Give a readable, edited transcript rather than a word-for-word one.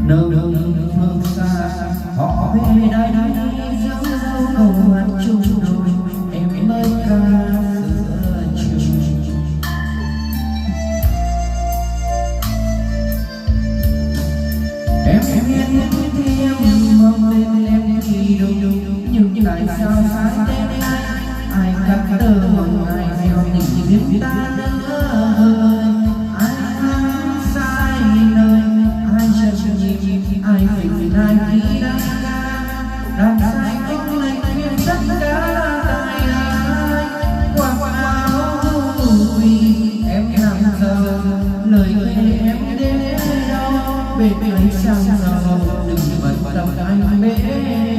nơi phương xa họ về đây dấu dấu câu hát chung đôi em mới ca giữa chiều. Em biết thì em mong tên em thì đúng nhưng tại sao sai tên ai cắt tơ hồng ai theo tình biết ta nữa ai mang sai nơi ai chân nhịp ai tình ai khi đang sai anh lấy quyền tất cả tại ai qua áo vì em làm giờ lời em đến đâu về lấy sang giờ đừng bận tâm anh bên